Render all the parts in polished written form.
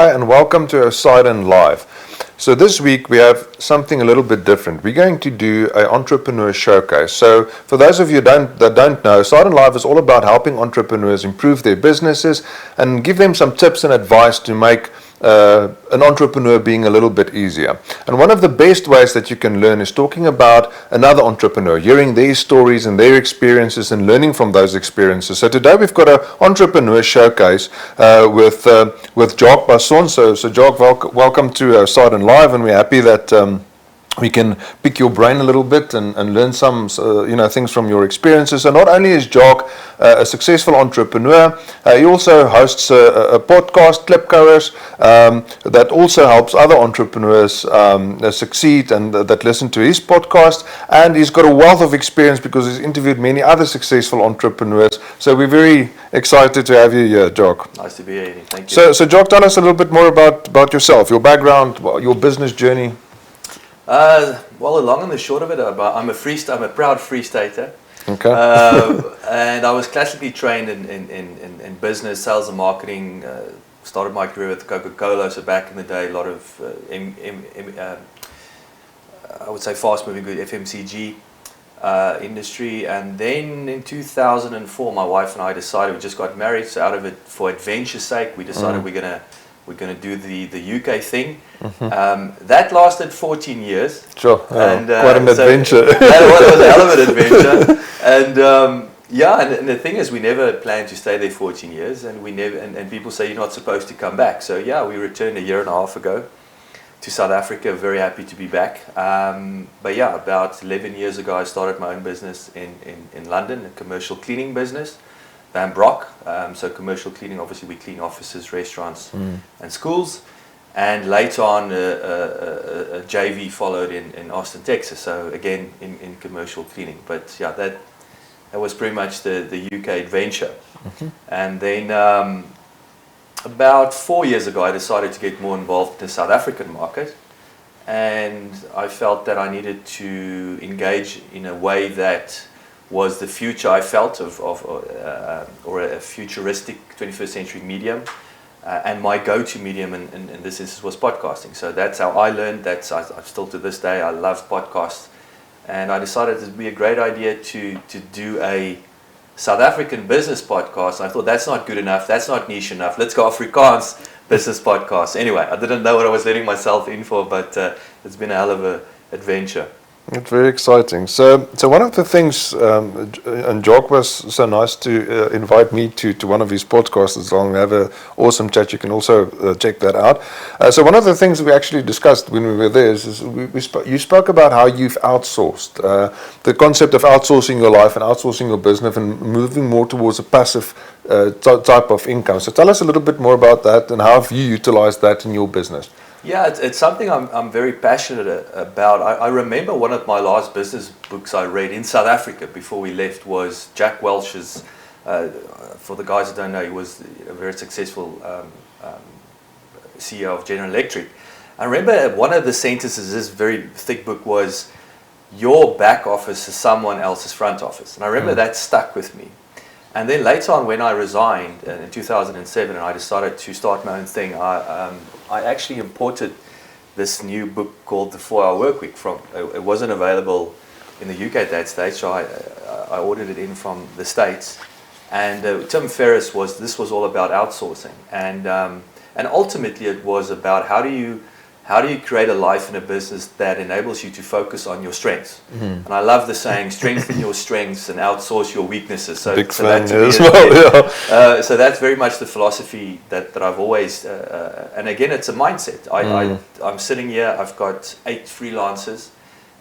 Hi and welcome to Poseidon Live. So this week we have something a little bit different. We're going to do an entrepreneur showcase. So for those of you that don't know, Poseidon Live is all about helping entrepreneurs improve their businesses and give them some tips and advice to make an entrepreneur being a little bit easier. And one of the best ways that you can learn is talking about another entrepreneur, hearing their stories and their experiences and learning from those experiences. So today we've got an entrepreneur showcase with Jacques Basson. So Jacques, welcome to Poseidon Live, and we're happy that we can pick your brain a little bit and learn some things from your experiences. So not only is Jacques a successful entrepreneur, he also hosts a podcast, Clipgoers, that also helps other entrepreneurs succeed and that listen to his podcast. And he's got a wealth of experience because he's interviewed many other successful entrepreneurs. So we're very excited to have you here, Jacques. Nice to be here. Thank you. So Jacques, tell us a little bit more about yourself, your background, your business journey. Well, the long and the short of it, I'm a proud Free Stater. Okay. And I was classically trained in business, sales and marketing. Started my career with Coca-Cola, so back in the day, a lot of I would say fast-moving good FMCG industry. And then in 2004, my wife and I decided, we just got married, so out of it, for adventure's sake, we decided we're gonna do the UK thing. Mm-hmm. That lasted 14 years. Sure, and, quite an adventure. That was a hell of an adventure. And the thing is, we never planned to stay there 14 years, and we never. And people say you're not supposed to come back. So yeah, we returned a year and a half ago to South Africa. Very happy to be back. But yeah, about 11 years ago, I started my own business in London, a commercial cleaning business. Van Brock, so commercial cleaning, obviously we clean offices, restaurants and schools, and later on a JV followed in Austin, Texas, so again in commercial cleaning. But yeah, that was pretty much the UK adventure. And then about 4 years ago I decided to get more involved in the South African market, and I felt that I needed to engage in a way that was the future I felt or a futuristic 21st century medium, and my go-to medium in this instance was podcasting. So that's how I learned. I still to this day I love podcasts, and I decided it would be a great idea to do a South African business podcast. I thought that's not good enough, that's not niche enough. Let's go Afrikaans business podcast. Anyway, I didn't know what I was letting myself in for, but it's been a hell of an adventure. It's very exciting. So one of the things, and Jacques was so nice to invite me to one of his podcasts as well. We have an awesome chat. You can also check that out. So one of the things we actually discussed when we were there is you spoke about how you've outsourced, the concept of outsourcing your life and outsourcing your business and moving more towards a passive type of income. So tell us a little bit more about that and how have you utilized that in your business? Yeah, it's something I'm very passionate about. I remember one of my last business books I read in South Africa before we left was Jacques Welch's, for the guys who don't know, he was a very successful CEO of General Electric. I remember one of the sentences in this very thick book was, your back office is someone else's front office. And I remember that stuck with me. And then later on, when I resigned in 2007 and I decided to start my own thing, I actually imported this new book called The 4-Hour Workweek from. It wasn't available in the UK at that stage, so I ordered it in from the States. And Tim Ferriss this was all about outsourcing, and ultimately it was about how do you create a life in a business that enables you to focus on your strengths. And I love the saying, strengthen your strengths and outsource your weaknesses. So that's very much the philosophy that I've always, and again, it's a mindset. I'm sitting here, I've got 8 freelancers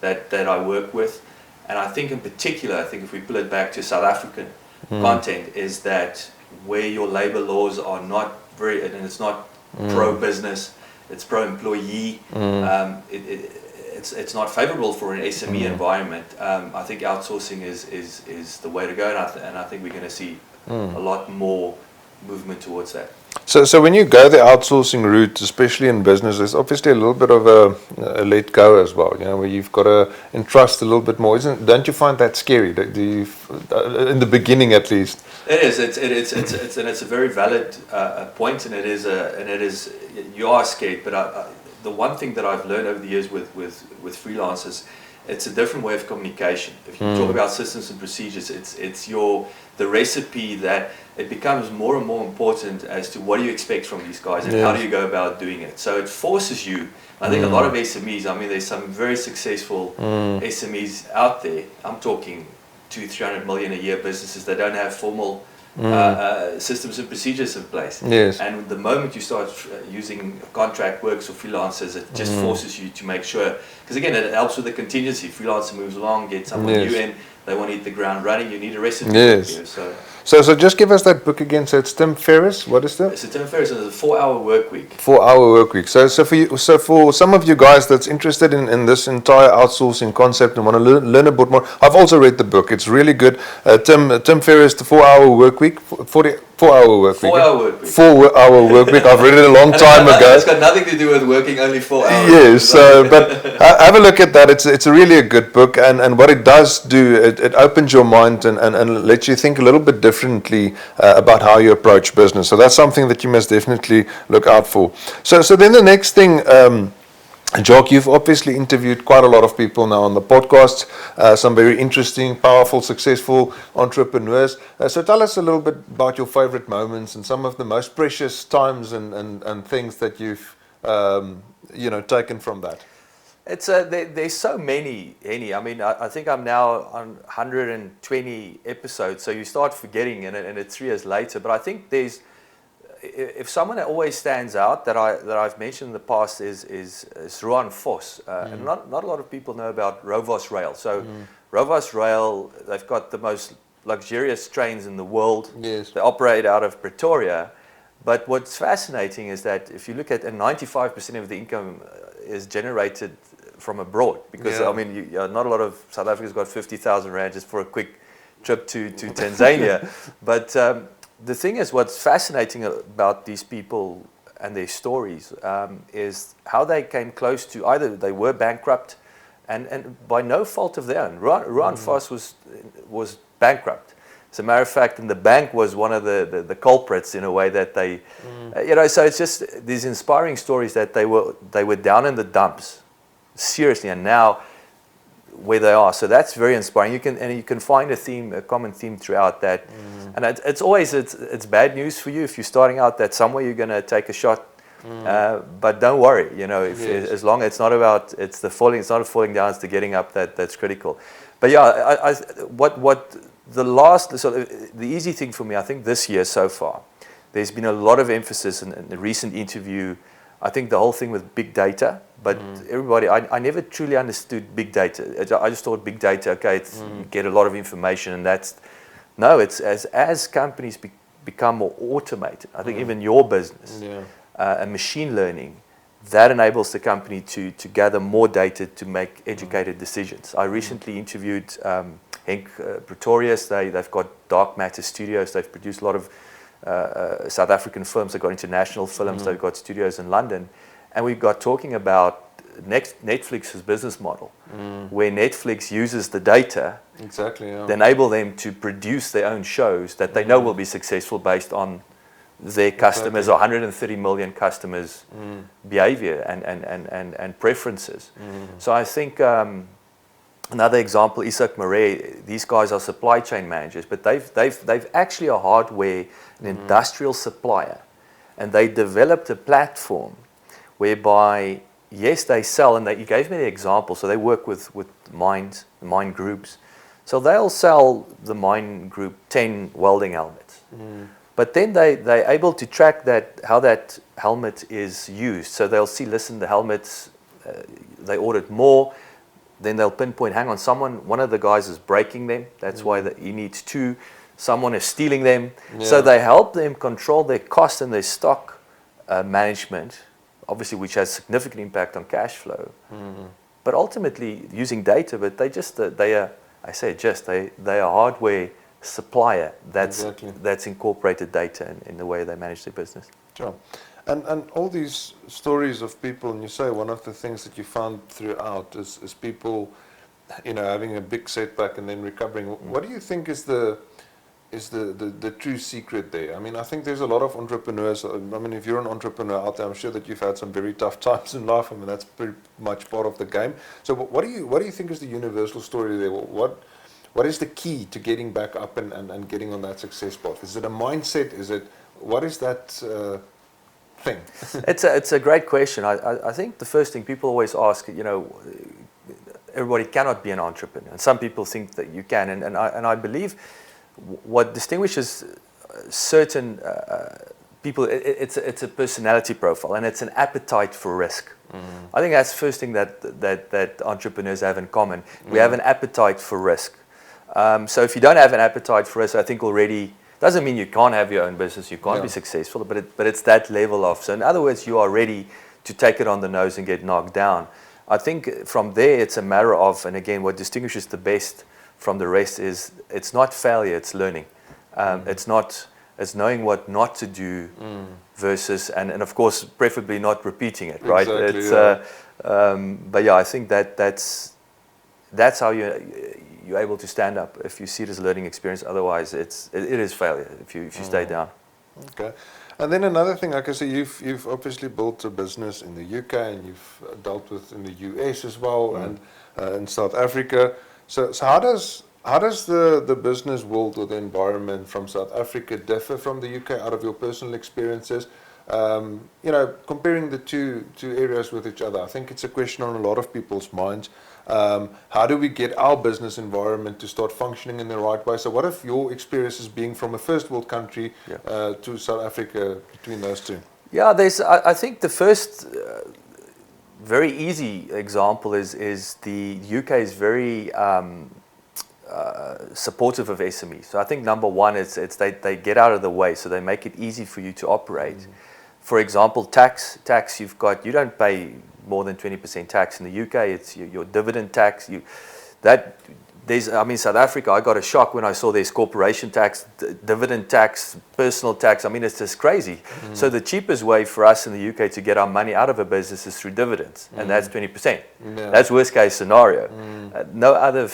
that I work with. And I think in particular, if we pull it back to South African content, is that where your labor laws are not very, and it's not pro-business, it's pro-employee. It's not favorable for an SME environment. I think outsourcing is the way to go, and I think we're going to see a lot more movement towards that. So when you go the outsourcing route, especially in business, there's obviously a little bit of a let go as well, where you've got to entrust a little bit more. Don't you find that scary? Do you, in the beginning at least? It is. It's a very valid point, and it is. You are scared, but the one thing that I've learned over the years with freelancers, it's a different way of communication. If you talk about systems and procedures, it's the recipe that it becomes more and more important as to what do you expect from these guys and how do you go about doing it. So it forces you. I think a lot of SMEs. I mean, there's some very successful SMEs out there. I'm talking 200-300 million a year businesses that don't have formal systems and procedures in place. Yes. And the moment you start using contract works or freelancers, it just forces you to make sure, because again, it helps with the contingency. Freelancer moves along, get someone new in, they want to hit the ground running, you need a recipe. Yes. So just give us that book again. So it's Tim Ferriss. What is that? It's Tim Ferriss, and it's a 4-hour work week. 4-hour work week. So for some of you guys that's interested in this entire outsourcing concept and want to learn a bit more, I've also read the book. It's really good. Tim Ferriss, the 4-hour work week, 4-hour work week. 4-hour work week. 4-hour work week. I've read it a long time ago. It's got nothing to do with working only 4 hours. Yes, but have a look at that. It's really a good book, and what it does do, it opens your mind and lets you think a little bit differently about how you approach business. So that's something that you must definitely look out for. So then the next thing, Jacques, you've obviously interviewed quite a lot of people now on the podcast, some very interesting, powerful, successful entrepreneurs. So tell us a little bit about your favorite moments and some of the most precious times and things that you've taken from that. It's there's so many, Henny. I mean, I think I'm now on 120 episodes, so you start forgetting, and it's 3 years later. But I think if someone that always stands out that I've mentioned in the past is Ruan Vos. And not a lot of people know about Rovos Rail. So Rovos Rail, they've got the most luxurious trains in the world. Yes. They operate out of Pretoria. But what's fascinating is that if you look at, and 95% of the income is generated from abroad, because I mean, not a lot of South Africa's got 50,000 rand just for a quick trip to Tanzania. But the thing is, what's fascinating about these people and their stories is how they came close to either they were bankrupt, and by no fault of their own. Ruan Vos was bankrupt. As a matter of fact, and the bank was one of the culprits in a way that they, so it's just these inspiring stories that they were down in the dumps, seriously, and now where they are. So that's very inspiring. You can find a common theme throughout that, and it's always it's bad news for you if you're starting out that somewhere you're going to take a shot. But don't worry, as long as it's not a falling down, it's the getting up that's critical. But yeah, the easy thing for me, I think this year so far, there's been a lot of emphasis in the recent interview. I think the whole thing with big data, but everybody, I never truly understood big data. I just thought big data, okay, you get a lot of information, and it's as companies become more automated. I think even your business and machine learning, that enables the company to gather more data to make educated decisions. I recently interviewed Henk Pretorius. They've got Dark Matter Studios. They've produced a lot of South African films. They've got international films. They've got studios in London. And we got talking about Netflix's business model, where Netflix uses the data to enable them to produce their own shows that they know will be successful based on their customers, 130 million customers' behavior and preferences. So I think another example, Isak Murray, these guys are supply chain managers, but they've actually a hardware, an industrial supplier, and they developed a platform whereby, yes, they sell, and he gave me the example, so they work with mine groups. So they'll sell the mine group 10 welding helmets. But then they're able to track how that helmet is used. So they'll see, listen, the helmets, they ordered more. Then they'll pinpoint, hang on, one of the guys is breaking them. That's why he needs 2. Someone is stealing them. So they help them control their cost and their stock management, obviously, which has significant impact on cash flow. But ultimately, using data, but they are hardware supplier that's Exactly. that's incorporated data in the way they manage their business. Sure. And all these stories of people, and you say one of the things that you found throughout is people, having a big setback and then recovering. What do you think is the true secret there? I mean, I think there's a lot of entrepreneurs. I mean, if you're an entrepreneur out there, I'm sure that you've had some very tough times in life. I mean, that's pretty much part of the game. So what do you think is the universal story there? What is the key to getting back up and getting on that success path? Is it a mindset? What is that thing? It's a great question. I think the first thing people always ask, everybody cannot be an entrepreneur, and some people think that you can, and I believe what distinguishes certain people, it's a personality profile, and it's an appetite for risk. I think that's the first thing that entrepreneurs have in common. We have an appetite for risk. So if you don't have an appetite for risk, I think already doesn't mean you can't have your own business, you can't be successful, but it's that level of. So in other words, you are ready to take it on the nose and get knocked down. I think from there it's a matter of, and again, what distinguishes the best from the rest is it's not failure, it's learning. It's knowing what not to do versus, and of course, preferably not repeating it, right? Exactly, But yeah, I think that's how you're able to stand up if you see it as a learning experience. Otherwise, it is failure if you stay down. Okay. And then another thing, like I say, you've obviously built a business in the UK and you've dealt with in the US as well and in South Africa. So how does the business world or the environment from South Africa differ from the UK out of your personal experiences? Comparing the two areas with each other, I think it's a question on a lot of people's minds. How do we get our business environment to start functioning in the right way? So what if your experiences being from a first world country to South Africa, between those two? Yeah, I think the first very easy example is the UK is very supportive of SMEs. So I think number one is they get out of the way, so they make it easy for you to operate. For example, tax you don't pay more than 20% tax in the UK. It's your dividend tax. South Africa, I got a shock when I saw there's corporation tax, dividend tax, personal tax. I mean, it's just crazy. So the cheapest way for us in the UK to get our money out of a business is through dividends, and that's 20%. Yeah. That's worst case scenario. No other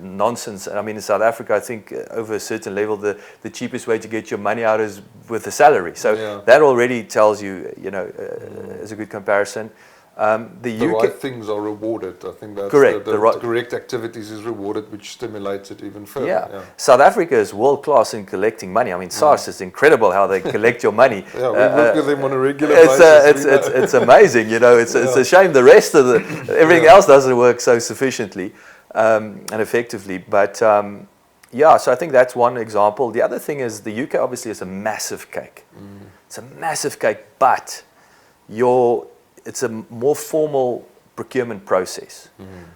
nonsense. I mean, in South Africa, I think over a certain level, the cheapest way to get your money out is with a salary. So that already tells you, is a good comparison. The UK, right things are rewarded. I think that's correct. The correct activities is rewarded, which stimulates it even further. Yeah. South Africa is world class in collecting money. I mean, SARS is incredible how they collect your money. Yeah, we work with them on a regular basis. It's amazing. It's a shame the rest of everything else doesn't work so sufficiently and effectively. But so I think that's one example. The other thing is the UK obviously is a massive cake. It's a massive cake, but it's a more formal procurement process,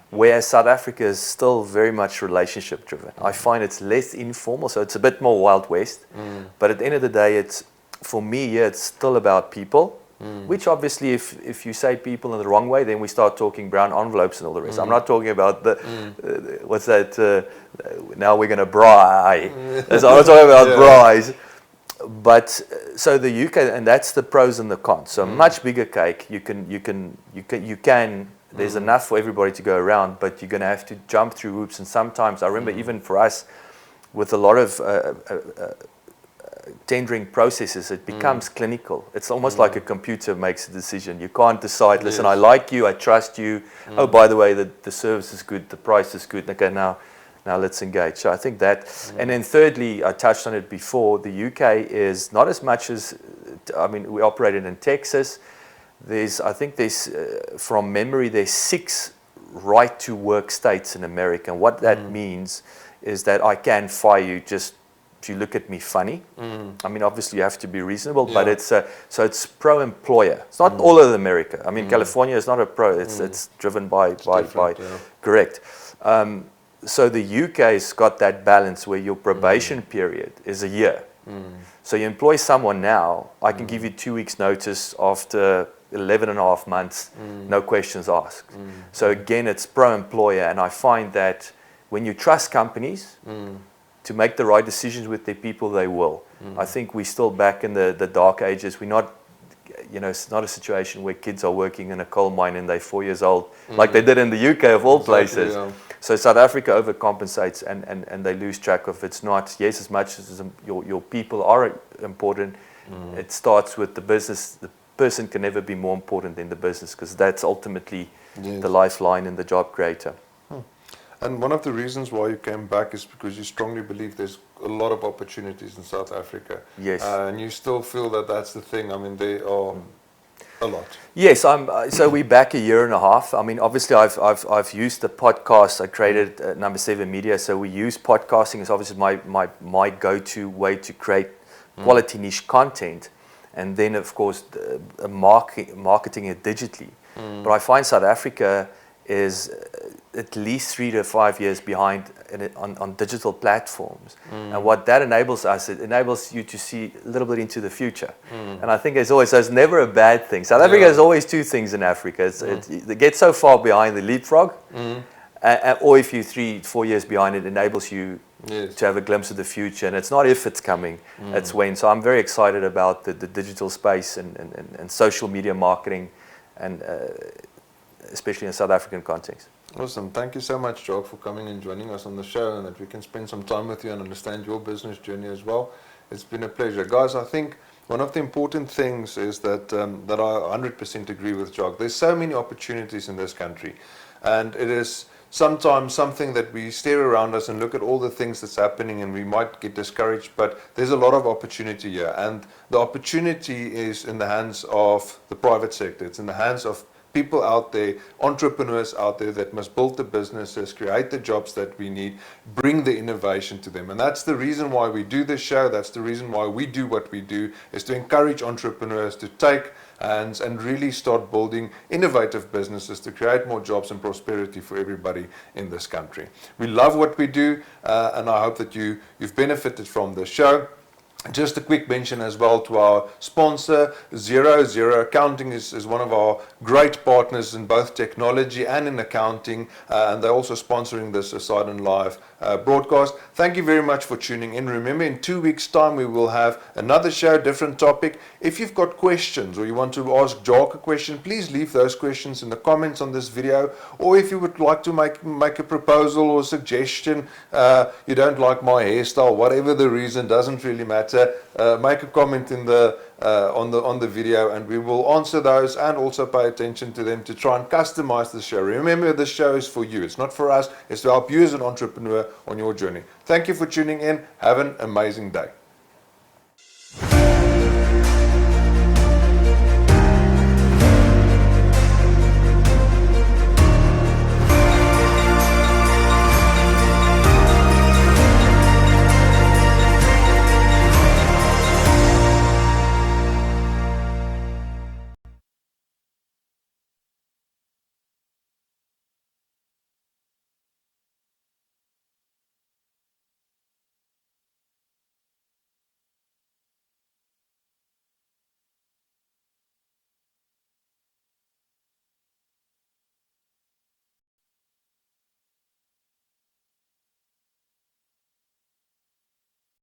whereas South Africa is still very much relationship driven. I find it's less informal, so it's a bit more Wild West. But at the end of the day, for me, it's still about people, which obviously if you say people in the wrong way, then we start talking brown envelopes and all the rest. I'm not talking about what's that, now we're going to braai. I'm not talking about braais. But so the UK, and that's the pros and the cons. So much bigger cake. You can. There's enough for everybody to go around, but you're going to have to jump through hoops. And sometimes I remember even for us, with a lot of tendering processes, it becomes clinical. It's almost like a computer makes a decision. You can't decide. Listen, I like you. I trust you. Oh, by the way, the service is good. The price is good. Okay, now let's engage. So I think that, and then thirdly, I touched on it before, the UK is not as much as, we operated in Texas. I think from memory, there's 6 right to work states in America. And what that means is that I can fire you just if you look at me funny. I mean, obviously you have to be reasonable, but so it's pro-employer. It's not all of America. I mean, California is not a pro. It's driven by correct. So the UK's got that balance where your probation period is a year. So you employ someone now, I can give you 2 weeks notice after 11 and a half months, no questions asked. So again, it's pro-employer, and I find that when you trust companies to make the right decisions with their people, they will. I think we're still back in the dark ages. We're not, it's not a situation where kids are working in a coal mine and they're 4 years old, like they did in the UK of all places. Yeah. So South Africa overcompensates and they lose track of it's not, yes, as much as your people are important, it starts with the business. The person can never be more important than the business, because that's ultimately the lifeline and the job creator. And one of the reasons why you came back is because you strongly believe there's a lot of opportunities in South Africa. Yes. And you still feel that that's the thing. I mean, there are a lot. Yes, so we're back a year and a half. I mean, obviously, I've used the podcast. I created Number 7 Media, so we use podcasting as obviously my go-to way to create quality niche content, and then of course marketing it digitally. But I find South Africa is at least 3 to 5 years behind on digital platforms. And what that enables us, it enables you to see a little bit into the future. And I think there's never a bad thing. South Africa has always two things in Africa. They get so far behind the leapfrog, or if you're 3 4 years behind, it enables you to have a glimpse of the future. And it's not if it's coming, it's when. So I'm very excited about the digital space and social media marketing, and especially in South African context. Awesome. Thank you so much, Jacques, for coming and joining us on the show, and that we can spend some time with you and understand your business journey as well. It's been a pleasure. Guys, I think one of the important things is that that I 100% agree with Jacques. There's so many opportunities in this country, and it is sometimes something that we stare around us and look at all the things that's happening, and we might get discouraged, but there's a lot of opportunity here, and the opportunity is in the hands of the private sector. It's in the hands of people out there, entrepreneurs out there that must build the businesses, create the jobs that we need, bring the innovation to them. And that's the reason why we do this show. That's the reason why we do what we do, is to encourage entrepreneurs to take hands and really start building innovative businesses to create more jobs and prosperity for everybody in this country. We love what we do, and I hope that you've benefited from the show. Just a quick mention as well to our sponsor, 00 Accounting is one of our great partners in both technology and in accounting, and they're also sponsoring this Sidon Live broadcast. Thank you very much for tuning in. Remember, in 2 weeks' time we will have another show, different topic. If you've got questions or you want to ask Jacques a question, please leave those questions in the comments on this video. Or if you would like to make a proposal or suggestion, you don't like my hairstyle, whatever the reason, doesn't really matter. Make a comment in the on the video, and we will answer those and also pay attention to them to try and customize the show. Remember, the show is for you. It's not for us. It's to help you as an entrepreneur on your journey. Thank you for tuning in. Have an amazing day.